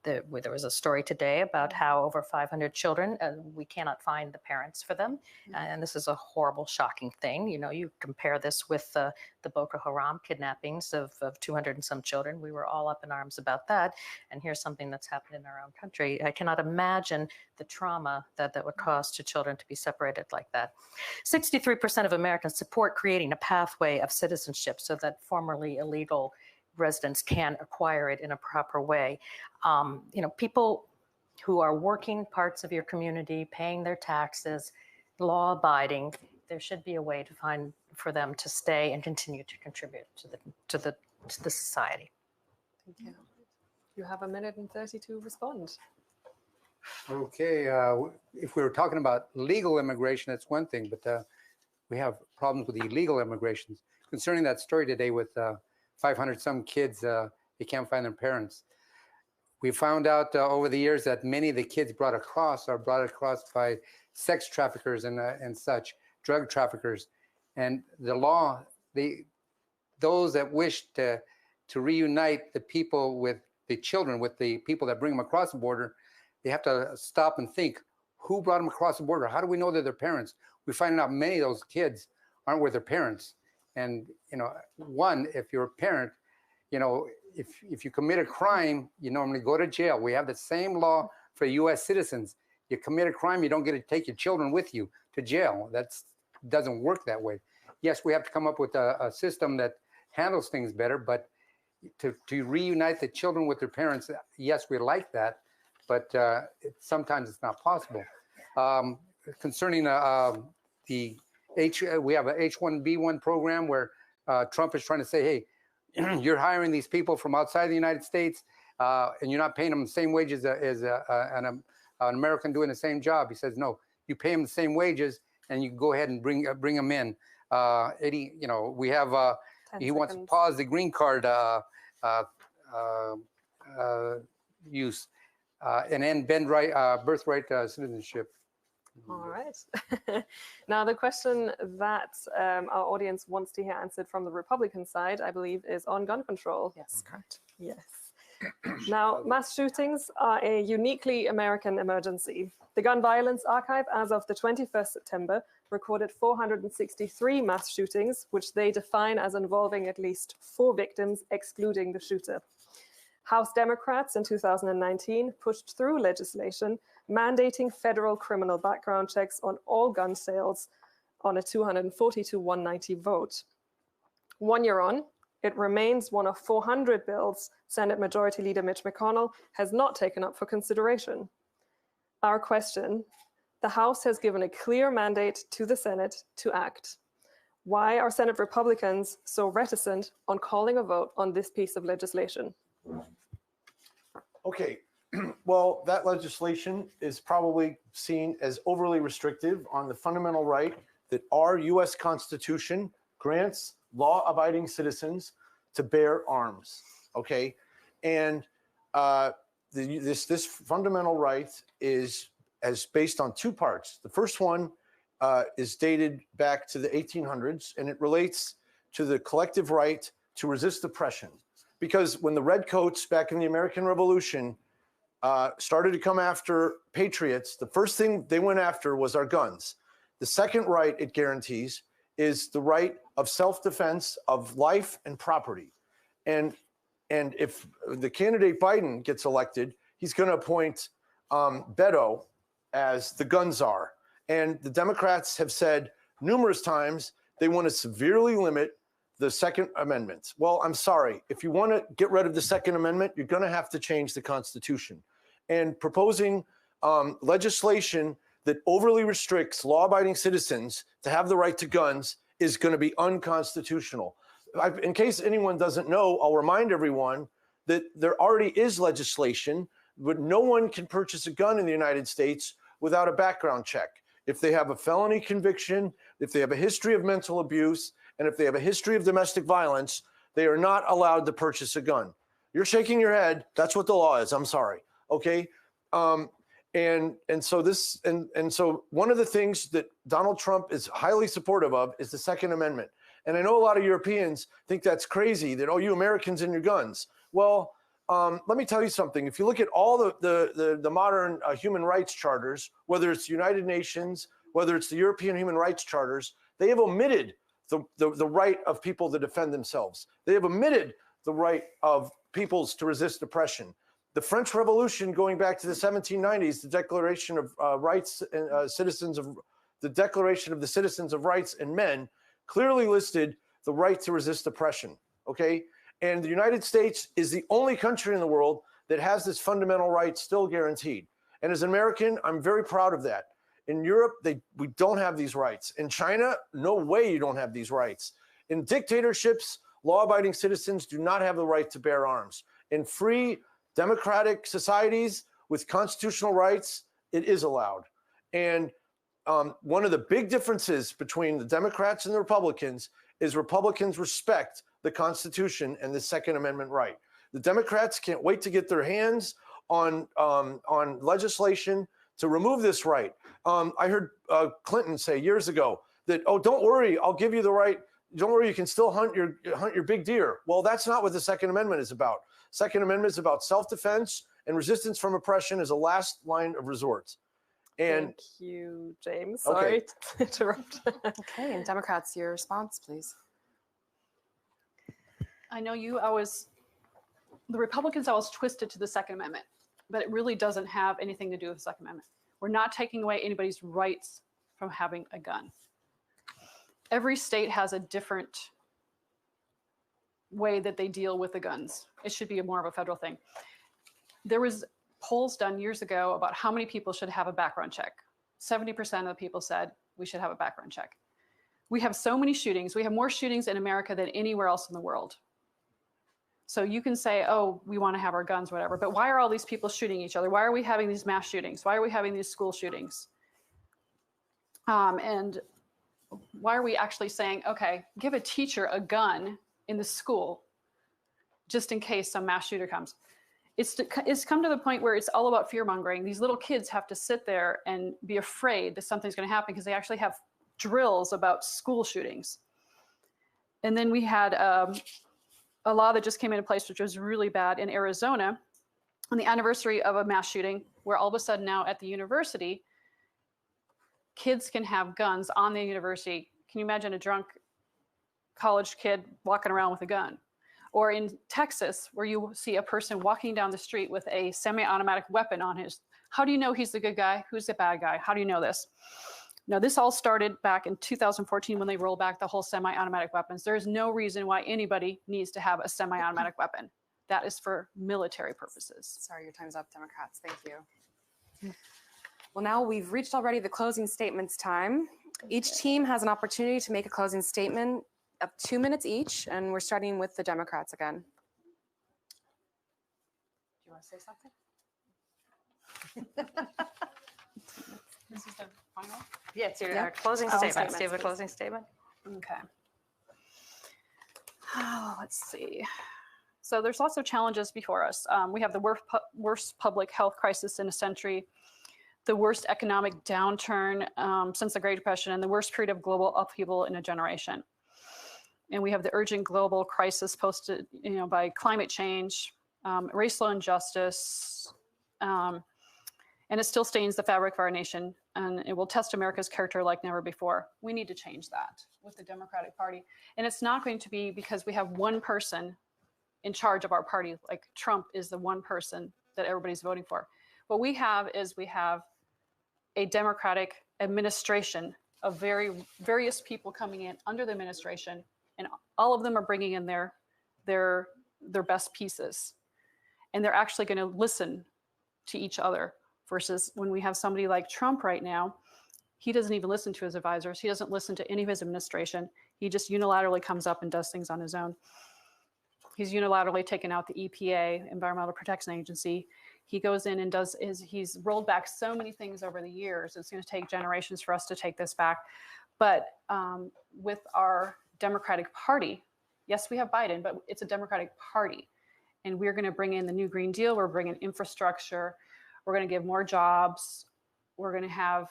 There was a story today about how over 500 children, we cannot find the parents for them. And this is a horrible, shocking thing. You know, you compare this with the Boko Haram kidnappings of 200 and some children. We were all up in arms about that. And here's something that's happened in our own country. I cannot imagine the trauma that would cause to children to be separated like that. 63% of Americans support creating a pathway of citizenship so that formerly illegal residents can acquire it in a proper way. You know, people who are working parts of your community, paying their taxes, law-abiding, there should be a way to find for them to stay and continue to contribute to the society. Thank you. You have 1 minute and 30 to respond. Okay, if we were talking about legal immigration, that's one thing, but we have problems with illegal immigrations. Concerning that story today with 500 some kids, they can't find their parents. We found out over the years that many of the kids brought across are brought across by sex traffickers and such, drug traffickers. And the law, those that wish to reunite the people with the children, with the people that bring them across the border, they have to stop and think, who brought them across the border? How do we know they're their parents? We find out many of those kids aren't with their parents. And, you know, one, if you're a parent, you know, if you commit a crime, you normally go to jail. We have the same law for U.S. citizens. You commit a crime, you don't get to take your children with you to jail. That doesn't work that way. Yes, we have to come up with a system that handles things better, but to reunite the children with their parents, yes, we like that. But sometimes it's not possible. Concerning we have a H-1B1 program where Trump is trying to say, hey, you're hiring these people from outside the United States and you're not paying them the same wages as an American doing the same job. He says, no, you pay them the same wages and you go ahead and bring them in. Eddie, you know, we have, he wants to pause the green card use. And end birthright citizenship. All right. Now, the question that our audience wants to hear answered from the Republican side, I believe, is on gun control. Yes, correct. Yes. Now, mass shootings are a uniquely American emergency. The Gun Violence Archive, as of the 21st September, recorded 463 mass shootings, which they define as involving at least 4 victims, excluding the shooter. House Democrats in 2019 pushed through legislation mandating federal criminal background checks on all gun sales on a 240 to 190 vote. 1 year on, it remains one of 400 bills Senate Majority Leader Mitch McConnell has not taken up for consideration. Our question: the House has given a clear mandate to the Senate to act. Why are Senate Republicans so reticent on calling a vote on this piece of legislation? Okay, well, that legislation is probably seen as overly restrictive on the fundamental right that our US Constitution grants law-abiding citizens to bear arms, okay? And this fundamental right is based on 2 parts. The first one is dated back to the 1800s, and it relates to the collective right to resist oppression. Because when the redcoats back in the American Revolution started to come after patriots, the first thing they went after was our guns. The second right it guarantees is the right of self-defense of life and property. And if the candidate Biden gets elected, he's going to appoint Beto as the gun czar. And the Democrats have said numerous times they want to severely limit the Second Amendment. Well, I'm sorry. If you want to get rid of the Second Amendment, you're going to have to change the Constitution. And proposing legislation that overly restricts law-abiding citizens to have the right to guns is going to be unconstitutional. In case anyone doesn't know, I'll remind everyone that there already is legislation, but no one can purchase a gun in the United States without a background check. If they have a felony conviction, if they have a history of mental abuse, and if they have a history of domestic violence, they are not allowed to purchase a gun. You're shaking your head. That's what the law is. I'm sorry. Okay. So one of the things that Donald Trump is highly supportive of is the Second Amendment. And I know a lot of Europeans think that's crazy, that, oh, you Americans and your guns. Well, let me tell you something. If you look at all the modern human rights charters, whether it's the United Nations, whether it's the European human rights charters, they have omitted the right of people to defend themselves. They have omitted the right of peoples to resist oppression. The French Revolution, going back to the 1790s, the Declaration of Rights and the Declaration of the Citizens of Rights and Men, clearly listed the right to resist oppression. Okay, and the United States is the only country in the world that has this fundamental right still guaranteed. And as an American, I'm very proud of that. In Europe, we don't have these rights. In China, no way you don't have these rights. In dictatorships, law-abiding citizens do not have the right to bear arms. In free, democratic societies with constitutional rights, it is allowed. And one of the big differences between the Democrats and the Republicans is Republicans respect the Constitution and the Second Amendment right. The Democrats can't wait to get their hands on legislation to remove this right. I heard Clinton say years ago that, oh, don't worry, I'll give you the right. Don't worry, you can still hunt your big deer. Well, that's not what the Second Amendment is about. Second Amendment is about self-defense, and resistance from oppression is a last line of resort. And thank you, James. Sorry to interrupt. Okay, and Democrats, your response, please. I know the Republicans always twist it to the Second Amendment, but it really doesn't have anything to do with the Second Amendment. We're not taking away anybody's rights from having a gun. Every state has a different way that they deal with the guns. It should be more of a federal thing. There was polls done years ago about how many people should have a background check. 70% of the people said we should have a background check. We have so many shootings. We have more shootings in America than anywhere else in the world. So you can say, oh, we want to have our guns, whatever, but why are all these people shooting each other? Why are we having these mass shootings? Why are we having these school shootings? And why are we actually saying, okay, give a teacher a gun in the school just in case some mass shooter comes? It's come to the point where it's all about fear mongering. These little kids have to sit there and be afraid that something's going to happen because they actually have drills about school shootings. And then we had a law that just came into place, which was really bad in Arizona on the anniversary of a mass shooting, where all of a sudden now at the university, kids can have guns on the university. Can you imagine a drunk college kid walking around with a gun? Or in Texas, where you see a person walking down the street with a semi-automatic weapon on his, how do you know he's the good guy? Who's the bad guy? How do you know this? Now, this all started back in 2014 when they rolled back the whole semi-automatic weapons. There is no reason why anybody needs to have a semi-automatic weapon. That is for military purposes. Sorry, your time's up, Democrats. Thank you. Well, now we've reached already the closing statements time. Each team has an opportunity to make a closing statement of 2 minutes each, and we're starting with the Democrats again. Do you want to say something? This is the final? Yeah, it's your Yeah. closing statement. Do you have a closing statement? Okay. Let's see. So there's lots of challenges before us. We have the worst public health crisis in a century, the worst economic downturn since the Great Depression, and the worst period of global upheaval in a generation. And we have the urgent global crisis posted, by climate change, racial injustice, and it still stains the fabric of our nation, and it will test America's character like never before. We need to change that with the Democratic Party. And it's not going to be because we have one person in charge of our party, like Trump is the one person that everybody's voting for. What we have is we have a Democratic administration of various people coming in under the administration, and all of them are bringing in their best pieces. And they're actually going to listen to each other. Versus when we have somebody like Trump right now, he doesn't even listen to his advisors. He doesn't listen to any of his administration. He just unilaterally comes up and does things on his own. He's unilaterally taken out the EPA, Environmental Protection Agency. He goes in and he's rolled back so many things over the years. It's going to take generations for us to take this back. But with our Democratic Party, yes, we have Biden, but it's a Democratic Party. And we're going to bring in the new Green Deal. We're bringing infrastructure. We're going to give more jobs. We're going to have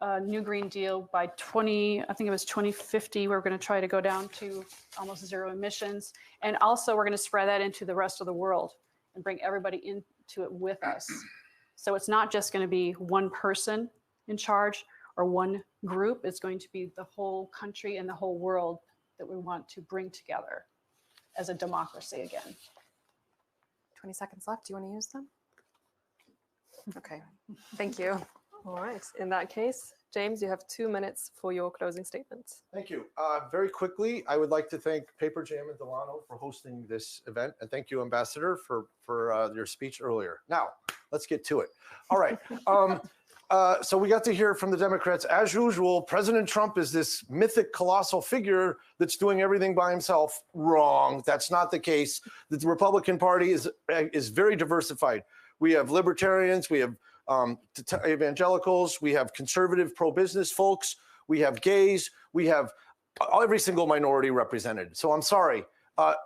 a new Green Deal by 2050. We're going to try to go down to almost zero emissions. And also we're going to spread that into the rest of the world and bring everybody into it with us. So it's not just going to be one person in charge or one group. It's going to be the whole country and the whole world that we want to bring together as a democracy again. 20 seconds left. Do you want to use them? Okay, thank you. All right. In that case, James, you have 2 minutes for your closing statements. Thank you. Very quickly, I would like to thank Paper Jam and Delano for hosting this event. And thank you, Ambassador, for your speech earlier. Now, let's get to it. All right. So we got to hear from the Democrats. As usual, President Trump is this mythic, colossal figure that's doing everything by himself. Wrong. That's not the case. The Republican Party is very diversified. We have libertarians, we have evangelicals, we have conservative pro-business folks, we have gays, we have every single minority represented. So I'm sorry,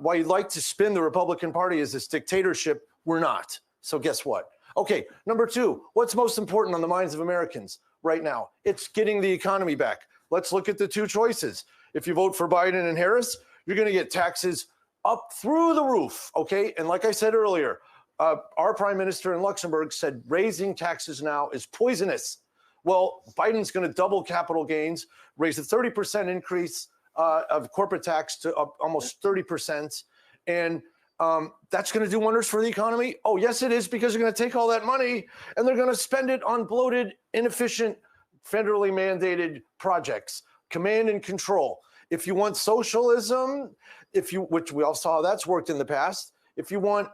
while you'd like to spin the Republican Party as this dictatorship, we're not. So guess what? Okay, number two, what's most important on the minds of Americans right now? It's getting the economy back. Let's look at the two choices. If you vote for Biden and Harris, you're gonna get taxes up through the roof, okay? And like I said earlier, our prime minister in Luxembourg said raising taxes now is poisonous. Well, Biden's going to double capital gains, raise a 30% increase of corporate tax to almost 30%. And that's going to do wonders for the economy. Oh, yes, it is, because they're going to take all that money and they're going to spend it on bloated, inefficient, federally mandated projects, command and control. If you want socialism, which we all saw that's worked in the past, if you want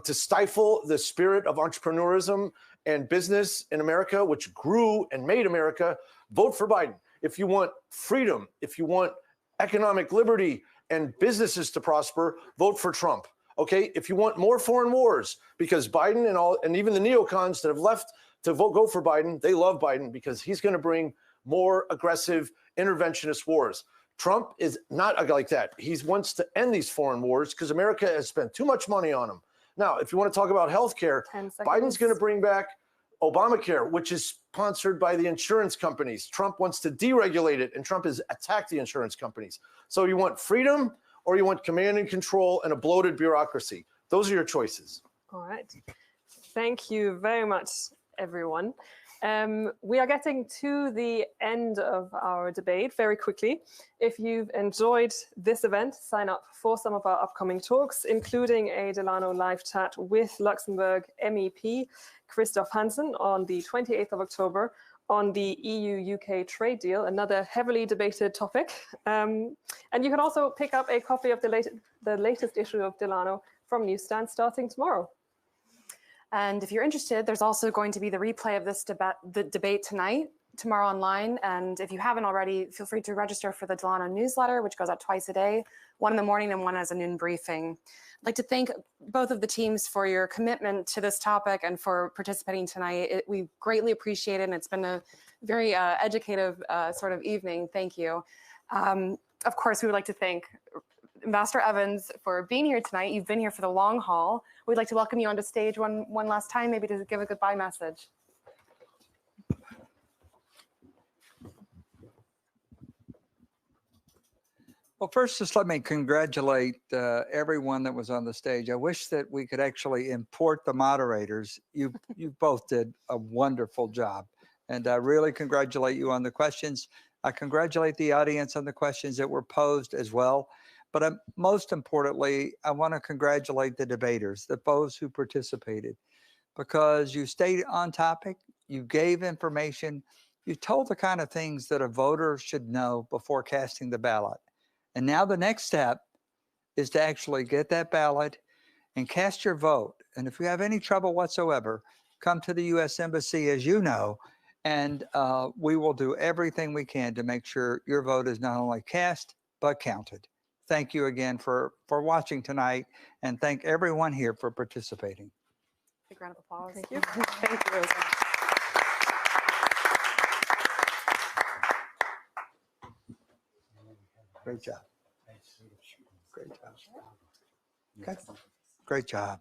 to stifle the spirit of entrepreneurism and business in America, which grew and made America, vote for Biden. If you want freedom, if you want economic liberty and businesses to prosper, vote for Trump. Okay, if you want more foreign wars, because Biden and even the neocons that have left to go for Biden, they love Biden because he's going to bring more aggressive interventionist wars. Trump is not like that. He wants to end these foreign wars because America has spent too much money on them. Now, if you want to talk about healthcare, Biden's going to bring back Obamacare, which is sponsored by the insurance companies. Trump wants to deregulate it, and Trump has attacked the insurance companies. So you want freedom or you want command and control and a bloated bureaucracy? Those are your choices. All right. Thank you very much, everyone. We are getting to the end of our debate very quickly. If you've enjoyed this event, sign up for some of our upcoming talks, including a Delano live chat with Luxembourg MEP Christoph Hansen on the 28th of October on the EU-UK trade deal, another heavily debated topic. And you can also pick up a copy of the latest issue of Delano from newsstands starting tomorrow. And if you're interested, there's also going to be the replay of this debate tonight, tomorrow online. And if you haven't already, feel free to register for the Delano newsletter, which goes out twice a day, one in the morning and one as a noon briefing. I'd like to thank both of the teams for your commitment to this topic and for participating tonight. We greatly appreciate it, and it's been a very educative sort of evening. Thank you. Of course, we would like to thank Ambassador Evans for being here tonight. You've been here for the long haul. We'd like to welcome you onto stage one last time, maybe to give a goodbye message. Well, first, just let me congratulate everyone that was on the stage. I wish that we could actually import the moderators. You both did a wonderful job. And I really congratulate you on the questions. I congratulate the audience on the questions that were posed as well. But most importantly, I want to congratulate the debaters, those who participated, because you stayed on topic, you gave information, you told the kind of things that a voter should know before casting the ballot. And now the next step is to actually get that ballot and cast your vote. And if you have any trouble whatsoever, come to the U.S. Embassy, as you know, and we will do everything we can to make sure your vote is not only cast, but counted. Thank you again for watching tonight, and thank everyone here for participating. Big round of applause. Thank you. Thank you, Rosa. Great job. Great job. Okay. Great job.